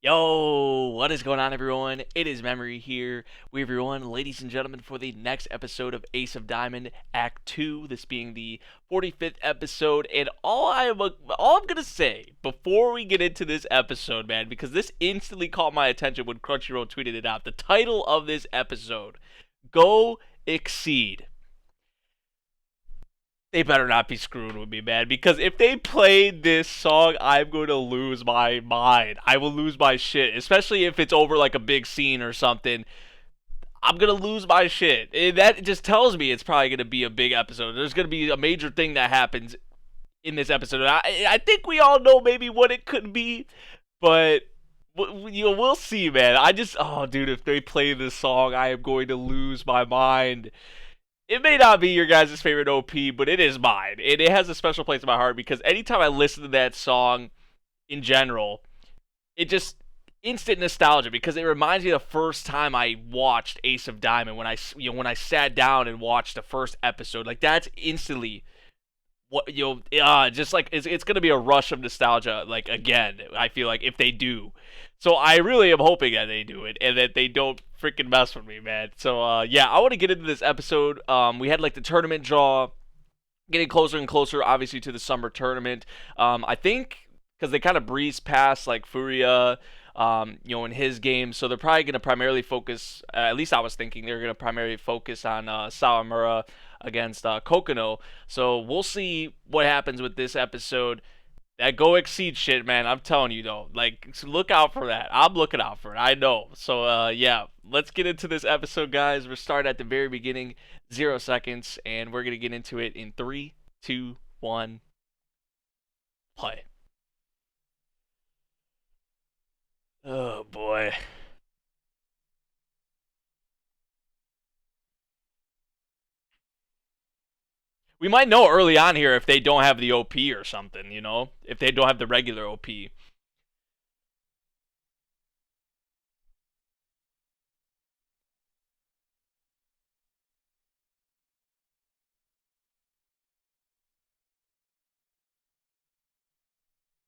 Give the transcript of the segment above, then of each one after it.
Yo, what is going on, everyone? It is Memory here. We have everyone, ladies and gentlemen, for the next episode of Ace of Diamond Act 2, this being the 45th episode. And all I'm gonna say before we get into this episode, man, because this instantly caught my attention when Crunchyroll tweeted it out. The title of this episode, Go Exceed. They better not be screwing with me, man. Because if they play this song, I'm going to lose my mind. I will lose my shit. Especially if it's over like a big scene or something. I'm going to lose my shit. And that just tells me it's probably going to be a big episode. There's going to be a major thing that happens in this episode. And I think we all know maybe what it could be. But we'll see, man. Oh, dude, if they play this song, I am going to lose my mind. It may not be your guys' favorite OP, but it is mine. And it has a special place in my heart because anytime I listen to that song in general, it just instant nostalgia because it reminds me of the first time I watched Ace of Diamond when I sat down and watched the first episode. Like that's instantly what just like it's gonna be a rush of nostalgia. Like again, I feel like if they do, so I really am hoping that they do it and that they don't freaking mess with me, man. So yeah, I want to get into this episode. We had like the tournament draw, getting closer and closer, obviously to the summer tournament. I think because they kind of breezed past like Furia. In his game, so they're probably going to primarily focus. At least I was thinking they're going to primarily focus on Sawamura against Kokono. So we'll see what happens with this episode. That Go Exceed shit, man. I'm telling you though, like look out for that. I'm looking out for it. I know. So yeah, let's get into this episode, guys. We're starting at the very beginning, 0 seconds, and we're gonna get into it in 3, 2, 1, play. Oh boy. We might know early on here if they don't have the OP or something, if they don't have the regular OP.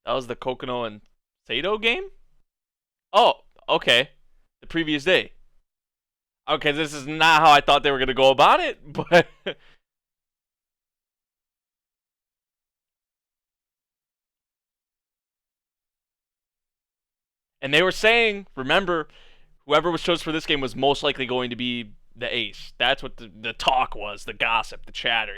That was the Kokono and Sato game? Oh, okay. The previous day. Okay, this is not how I thought they were going to go about it, but and they were saying, remember, whoever was chosen for this game was most likely going to be the ace. That's what the talk was, the gossip, the chatter.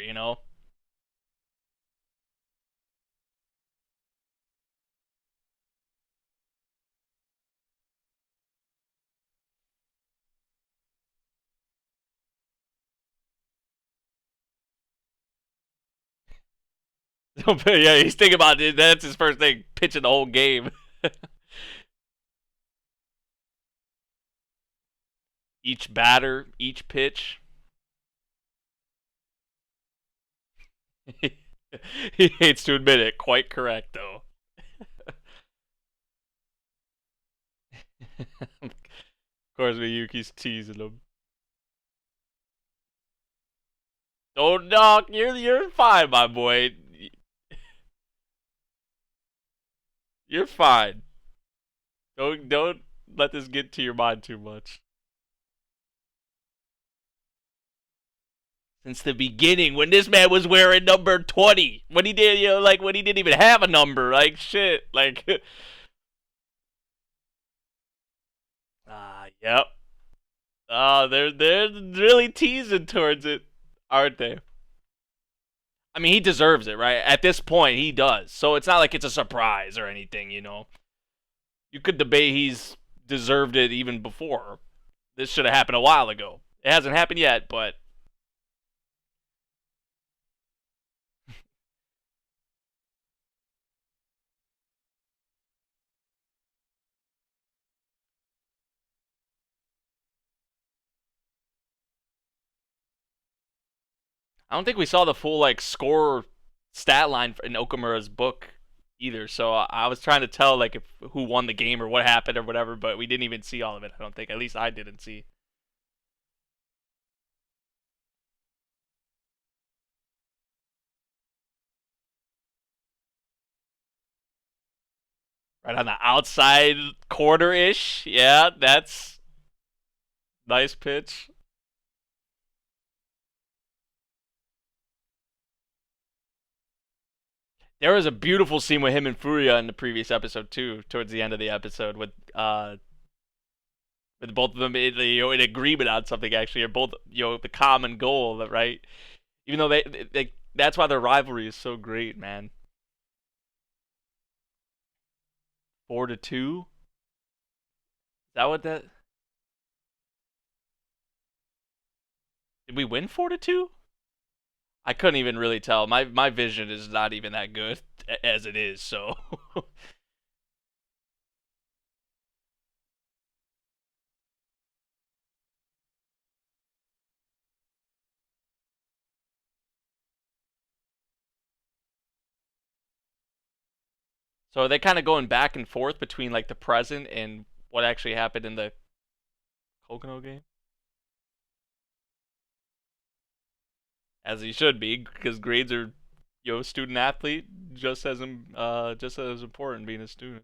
Yeah, he's thinking about it. That's his first thing, pitching the whole game. Each batter, each pitch. He hates to admit it. Quite correct, though. Of course, Miyuki's teasing him. Don't knock. You're fine, my boy. You're fine. Don't let this get to your mind too much. Since the beginning, when this man was wearing number 20, when he did, like when he didn't even have a number, like shit, like. Yep. They're really teasing towards it, aren't they? I mean, he deserves it, right? At this point, he does. So it's not like it's a surprise or anything. You could debate he's deserved it even before. This should have happened a while ago. It hasn't happened yet, but I don't think we saw the full like score stat line in Okamura's book either. So I was trying to tell like if who won the game or what happened or whatever, but we didn't even see all of it. I don't think. At least I didn't see. Right on the outside corner ish. Yeah, that's nice pitch. There was a beautiful scene with him and Furia in the previous episode too, towards the end of the episode with both of them in agreement on something actually, or both the common goal, right? Even though they that's why their rivalry is so great, man. 4-2. Is that what that? Did we win 4-2? I couldn't even really tell. My vision is not even that good as it is. So so are they kind of going back and forth between like the present and what actually happened in the Kokono game? As he should be, because grades are student athlete just as important being a student.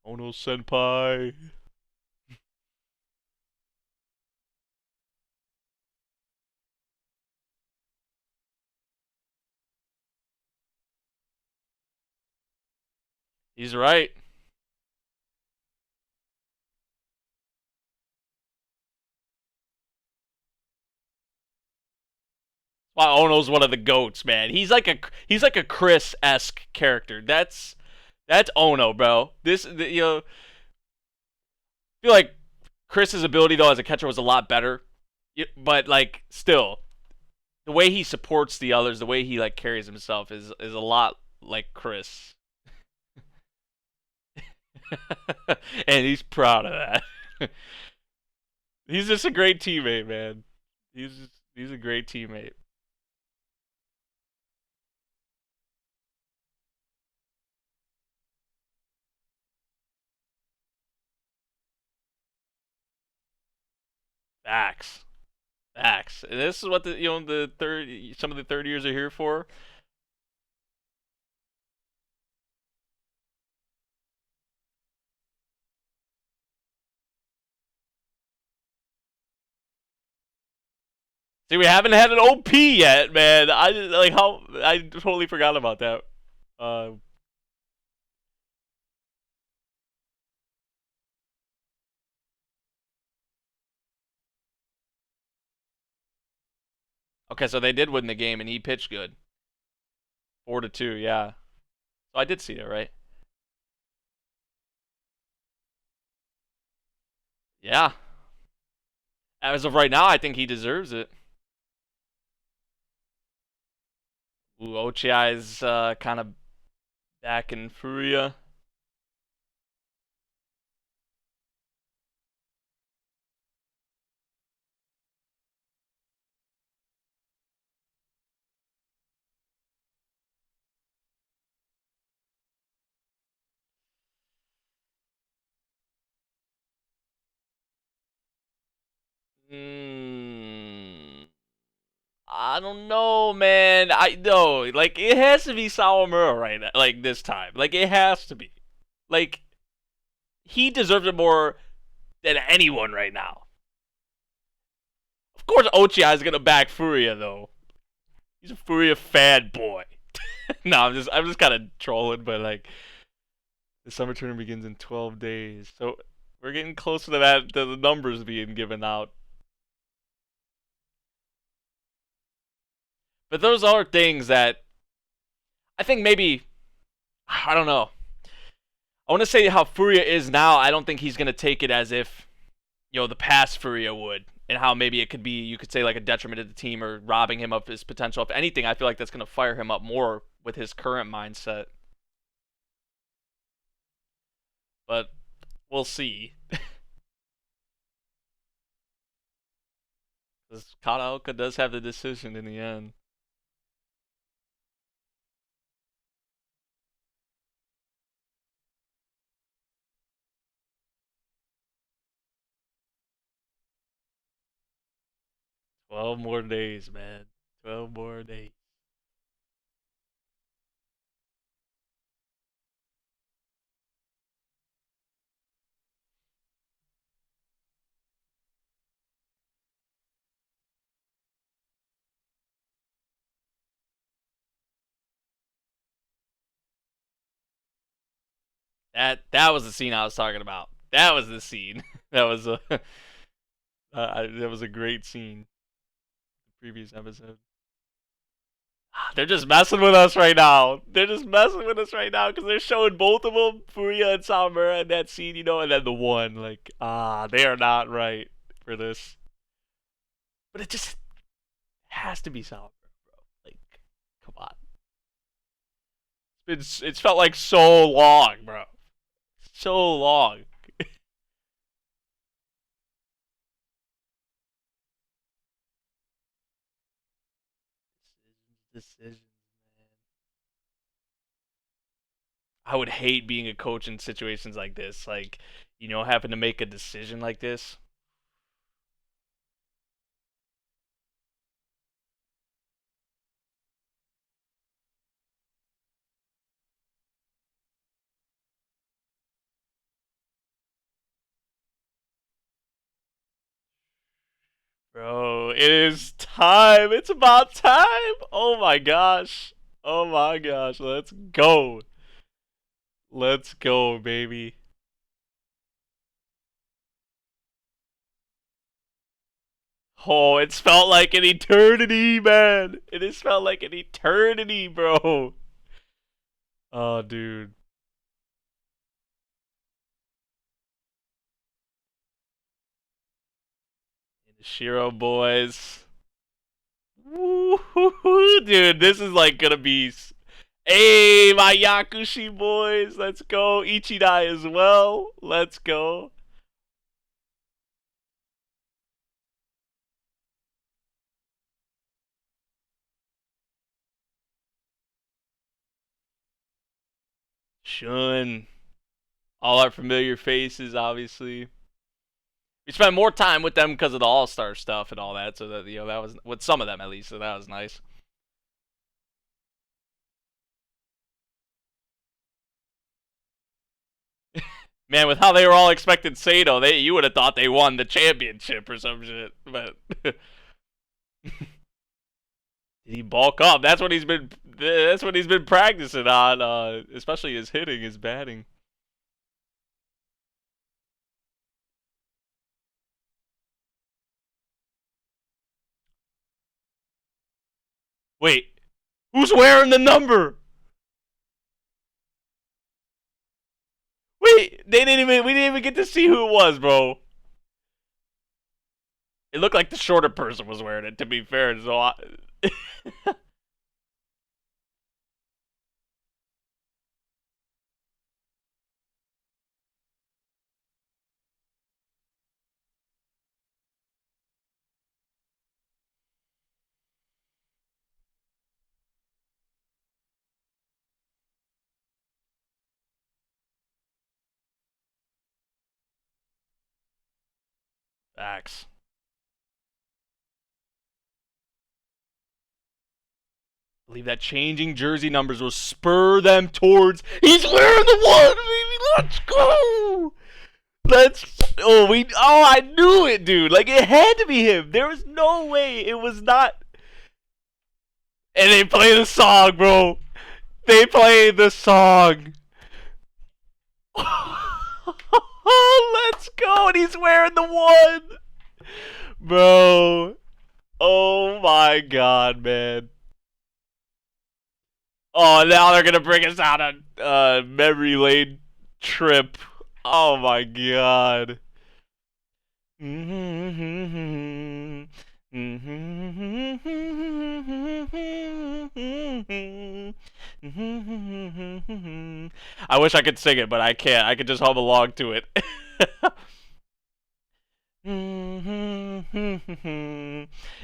Oh no, senpai. He's right. Wow, Ono's one of the goats, man. He's like a Chris esque character. That's Ono, bro. I feel like Chris's ability though as a catcher was a lot better, but like still, the way he supports the others, the way he like carries himself is a lot like Chris, and he's proud of that. He's just a great teammate, man. He's a great teammate. Facts. Facts. And this is what the third some of the third years are here for. See, we haven't had an OP yet, man. I totally forgot about that. Uh, okay, so they did win the game, and he pitched good, 4-2. Yeah, so I did see that, right? Yeah. As of right now, I think he deserves it. Ooh, Ochiai's kind of back in Furia. Hmm. I don't know, man. I know, like it has to be Sawamura right now, like this time. Like it has to be. Like he deserves it more than anyone right now. Of course, Ochiai is gonna back Furia though. He's a Furia fan boy. No, I'm just kind of trolling, but like the summer tournament begins in 12 days, so we're getting closer to that to the numbers being given out. But those are things that I think maybe I don't know. I want to say how Furia is now. I don't think he's gonna take it as if the past Furia would, and how maybe it could be you could say like a detriment to the team or robbing him of his potential. If anything, I feel like that's gonna fire him up more with his current mindset. But we'll see. Because Karaoke does have the decision in the end. 12 more days, man. 12 more days. That was the scene I was talking about. That was the scene. That was a that was a great scene. Previous episode. They're just messing with us right now. They're just messing with us right now because they're showing both of them, Furia and Samura, in that scene, and then the one. Like, they are not right for this. But it just has to be Samura, bro. Like, come on. It's felt like so long, bro. So long. Decisions, man. I would hate being a coach in situations like this. Like, having to make a decision like this. Bro, it is time. It's about time. Oh my gosh. Oh my gosh. Let's go. Let's go, baby. Oh, it's felt like an eternity, man. It has felt like an eternity, bro. Oh, dude. The Shiro boys. Woo, dude, this is like gonna be. Hey, my Yakushi boys. Let's go. Ichidai as well. Let's go. Shun. All our familiar faces, obviously. We spent more time with them because of the All Star stuff and all that, so that that was with some of them at least, so that was nice. Man, with how they were all expecting Sato, you would have thought they won the championship or some shit. But did he bulk up? That's what he's been. That's what he's been practicing on, especially his hitting, his batting. Wait, who's wearing the number? Wait, they didn't even. We didn't even get to see who it was, bro. It looked like the shorter person was wearing it. To be fair, so facts. I believe that changing jersey numbers will spur them towards. He's wearing the one, baby. Let's go. Let's. Oh, I knew it, dude. Like it had to be him. There was no way it was not. And they play the song, bro. They play the song. Oh, let's go. And he's wearing the one, bro. Oh my god, man. Oh, now they're gonna bring us out on memory lane trip. Oh my god. I wish I could sing it, but I can't. I could just hum along to it.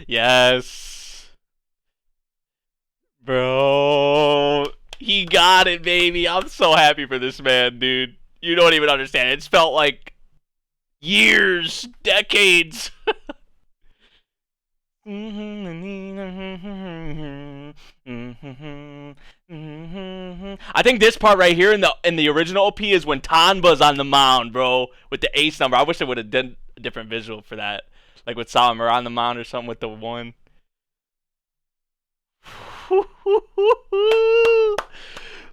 Yes. Bro. He got it, baby. I'm so happy for this man, dude. You don't even understand. It's felt like years, decades. I think this part right here in the original OP is when Tanba's on the mound, bro, with the ace number. I wish they would have done a different visual for that, like with Solomon on the mound or something with the one.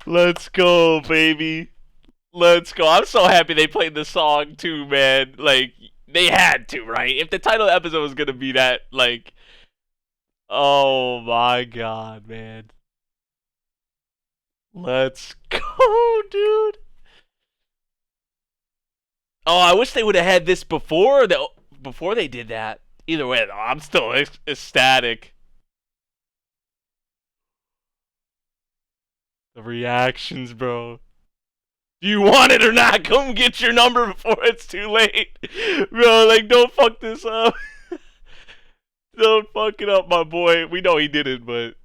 Let's go, baby. Let's go. I'm so happy they played the song too, man. Like they had to, right? If the title of the episode was gonna be that, like, oh my god, man. Let's go, dude. Oh, I wish they would have had this before they did that. Either way, though, I'm still ecstatic. The reactions, bro. Do you want it or not? Come get your number before it's too late. Bro, like, don't fuck this up. Don't fuck it up, my boy. We know he did it, but...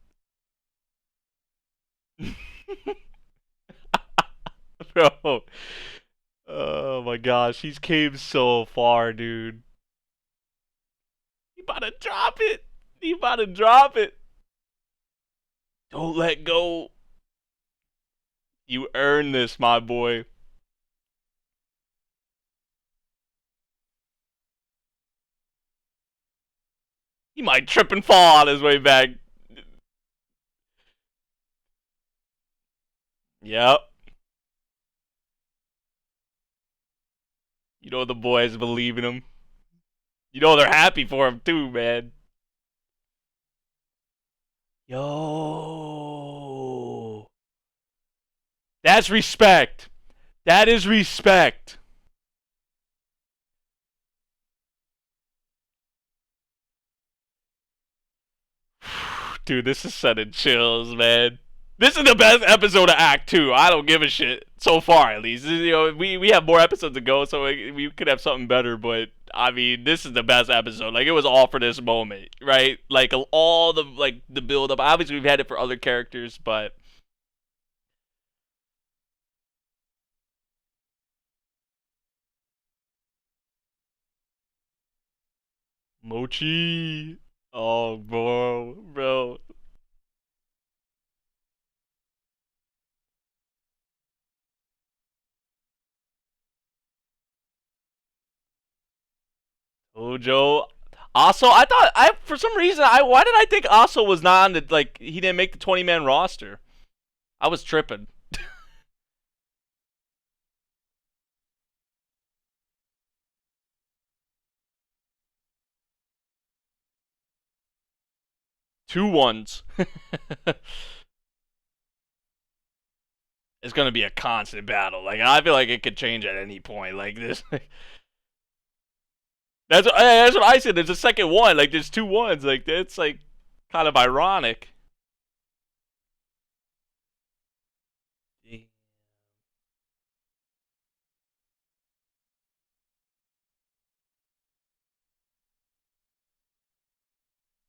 Bro. Oh my gosh, he's came so far, dude. He about to drop it. He about to drop it. Don't let go. You earned this, my boy. He might trip and fall on his way back. Yep. You know the boys believe in him. You know they're happy for him too, man. Yo. That's respect. That is respect. Dude, this is sending chills, man. This is the best episode of Act 2. I don't give a shit. So far, at least. You know, we have more episodes to go, so we could have something better, but I mean, this is the best episode. Like, it was all for this moment, right? Like, all the, like, the build-up. Obviously, we've had it for other characters, but... Mochi. Oh, bro. Ojo. Also, for some reason, why did I think Aso was not on the, like, he didn't make the 20-man roster? I was tripping. 2 1s. It's gonna be a constant battle. Like, I feel like it could change at any point. Like this. That's what I said. There's a second one. Like, there's 2 1s. Like, it's like kind of ironic.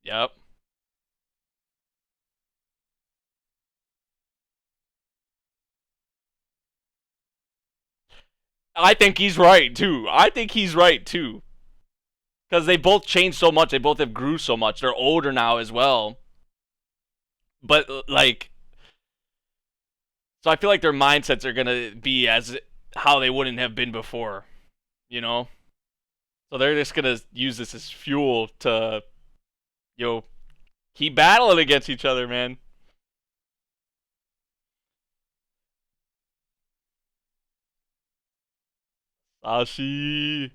Yep. I think he's right too. I think he's right too. Because they both changed so much. They both have grew so much. They're older now as well. But like, so I feel like their mindsets are gonna be as how they wouldn't have been before. You know. So they're just gonna use this as fuel to, you know, keep battling against each other, man. Sashi.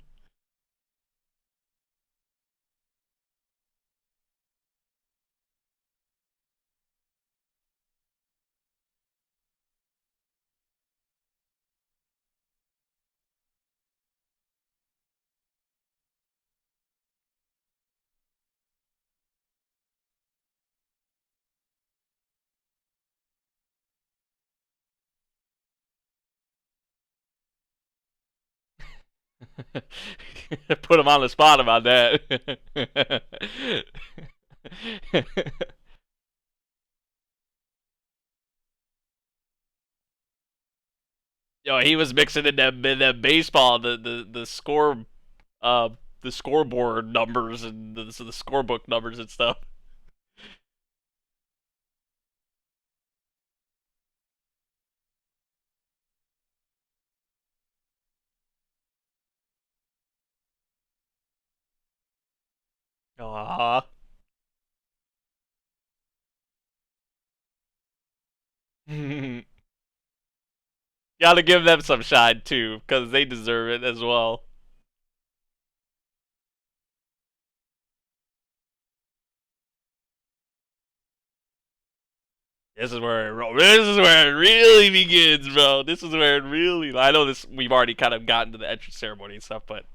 Put him on the spot about that. Yo, he was mixing in that baseball, the score the scoreboard numbers and the scorebook numbers and stuff. Ah. Gotta give them some shine too, because they deserve it as well. This is where it really begins, bro. This is where it really. I know this. We've already kind of gotten to the entrance ceremony and stuff, but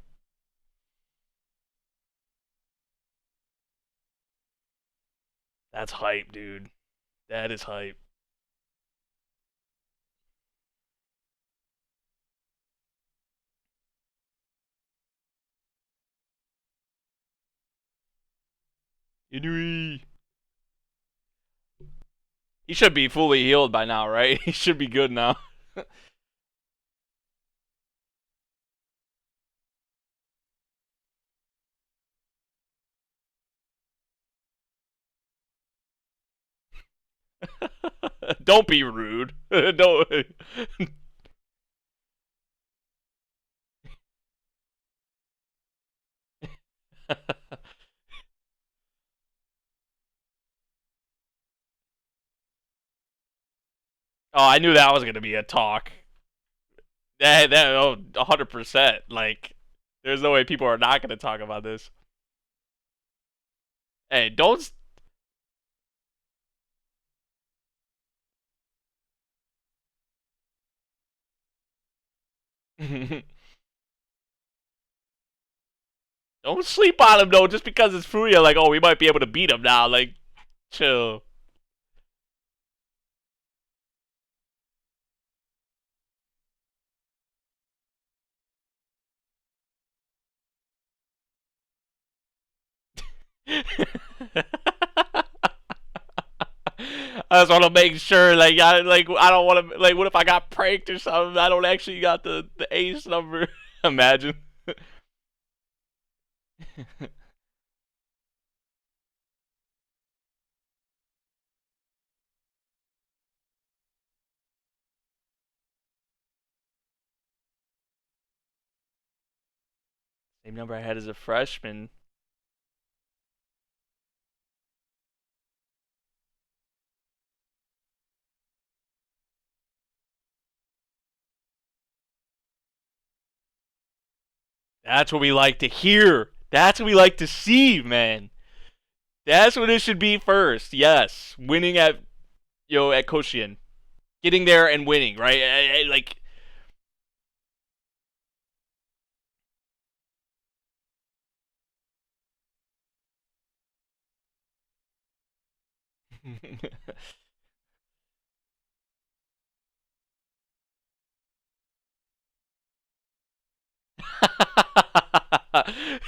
that's hype, dude. That is hype. Inui. He should be fully healed by now, right? He should be good now. Don't be rude. Don't. Oh, I knew that was gonna be a talk. Oh, 100%. Like, there's no way people are not gonna talk about this. Hey, don't. Don't sleep on him though, just because it's Furia. Like, oh, we might be able to beat him now. Like, chill. I just want to make sure, I don't want to, like, what if I got pranked or something? I don't actually got the ace number. Imagine. Same number I had as a freshman. That's what we like to hear. That's what we like to see, man. That's what it should be first. Yes, winning at at Koshien, getting there and winning, right? Like.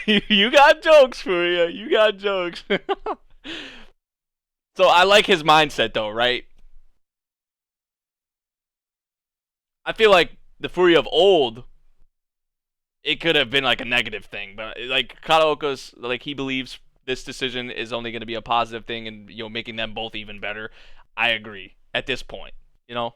You got jokes for you. You got jokes. So I like his mindset though, right? I feel like the Fury of old, it could have been like a negative thing, but like Karaoke's, like he believes this decision is only going to be a positive thing, and making them both even better. I agree at this point. You know.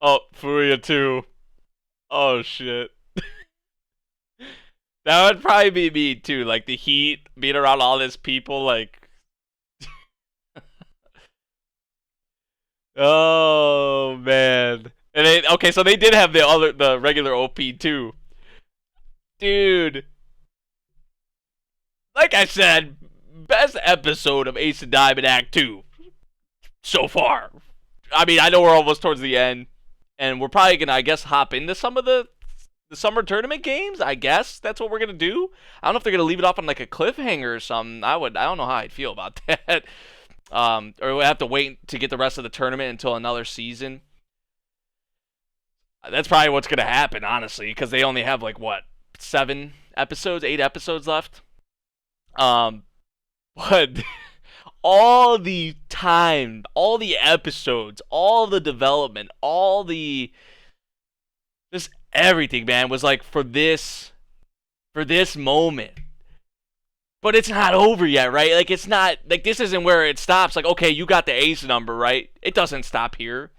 Oh, Furia 2. Oh shit. That would probably be me too. Like the heat, being around all these people, like. Oh man. And so they did have the regular OP too. Dude. Like I said, best episode of Ace and Diamond Act 2 so far. I mean, I know we're almost towards the end, and we're probably gonna, I guess, hop into some of the summer tournament games. I guess that's what we're gonna do. I don't know if they're gonna leave it off on like a cliffhanger or something. I don't know how I'd feel about that. Or we have to wait to get the rest of the tournament until another season. That's probably what's gonna happen, honestly, because they only have like what 7 episodes, 8 episodes left. But all the time, all the episodes, all the development, all the just everything, man, was like for this moment. But it's not over yet, right? Like it's not like this isn't where it stops. Like, okay, you got the ace number, right? It doesn't stop here.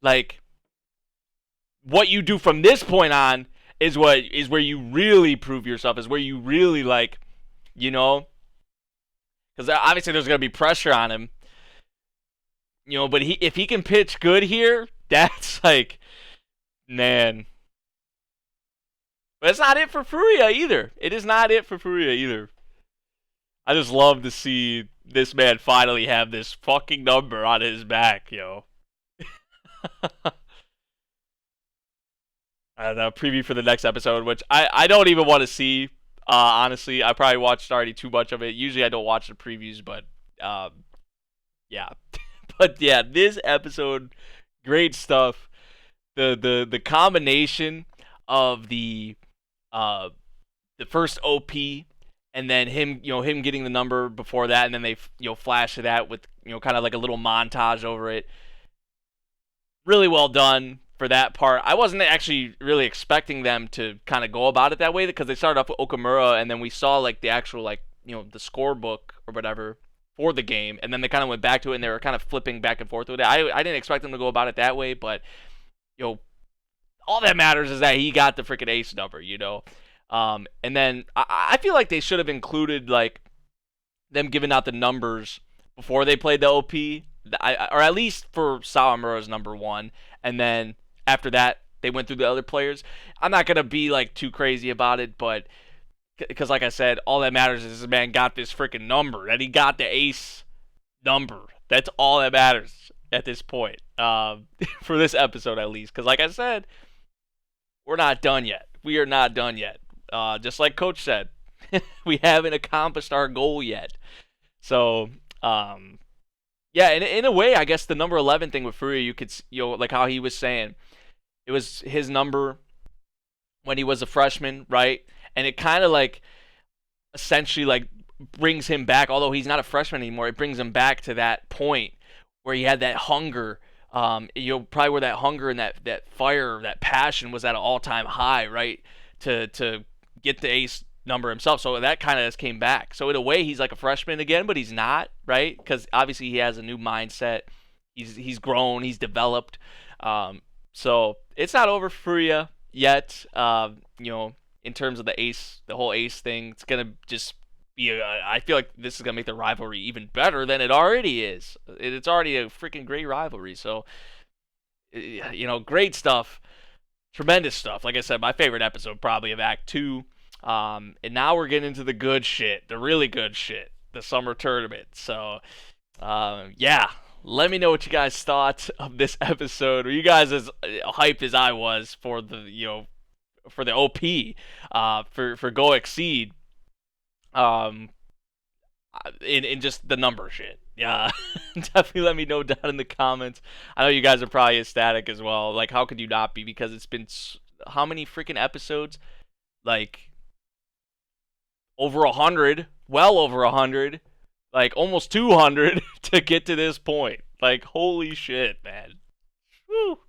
Like what you do from this point on is where you really prove yourself, is where you really like, you know, because obviously there's gonna be pressure on him, you know. But if he can pitch good here, that's like, man. But it's not it for Furia either. It is not it for Furia either. I just love to see this man finally have this fucking number on his back, yo. And a preview for the next episode, which I don't even want to see. Honestly, I probably watched already too much of it. Usually I don't watch the previews, but yeah. But yeah, this episode, great stuff. The combination of the first OP, and then him getting the number before that, and then they flash to that with kind of like a little montage over it. Really well done for that part. I wasn't actually really expecting them to kind of go about it that way, because they started off with Okamura, and then we saw like the actual like the scorebook or whatever for the game, and then they kind of went back to it, and they were kind of flipping back and forth with it. I didn't expect them to go about it that way, but all that matters is that he got the freaking ace number, and then I feel like they should have included like them giving out the numbers before they played the OP, or at least for Sawamura's number 1, and then after that they went through the other players. I'm not gonna be like too crazy about it, but because like I said, all that matters is this man got this freaking number, that he got the ace number. That's all that matters at this point, for this episode at least. Because like I said, we're not done yet. We are not done yet. Just like Coach said, we haven't accomplished our goal yet. So, yeah, in a way, I guess the number 11 thing with Furia, you could, like how he was saying, it was his number when he was a freshman, right? And it kind of like essentially like brings him back, although he's not a freshman anymore. It brings him back to that point where he had that hunger. Probably where that hunger and that fire, that passion was at an all-time high, right? To get the ace number himself. So that kind of just came back. So in a way, he's like a freshman again, but he's not, right? Because obviously he has a new mindset. He's grown. He's developed. So it's not over for Furia yet. In terms of the whole ace thing, it's gonna just be. I feel like this is gonna make the rivalry even better than it already is. It's already a freaking great rivalry. So, great stuff. Tremendous stuff. Like I said, my favorite episode probably of Act 2. And now we're getting into the good shit, the really good shit, the summer tournament. So, yeah, let me know what you guys thought of this episode. Were you guys as hyped as I was for the, for the OP, for Go Exceed, in just the number shit? Yeah, definitely let me know down in the comments. I know you guys are probably ecstatic as well. Like, how could you not be? Because it's been how many freaking episodes? Like, over 100, well over 100, like almost 200 to get to this point. Like, holy shit, man. Whew.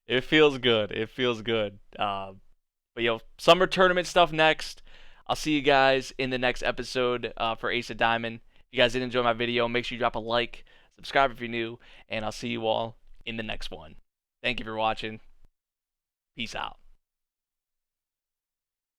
It feels good. It feels good. But summer tournament stuff next. I'll see you guys in the next episode for Ace of Diamond. If you guys did enjoy my video, make sure you drop a like, subscribe if you're new, and I'll see you all in the next one. Thank you for watching. Peace out.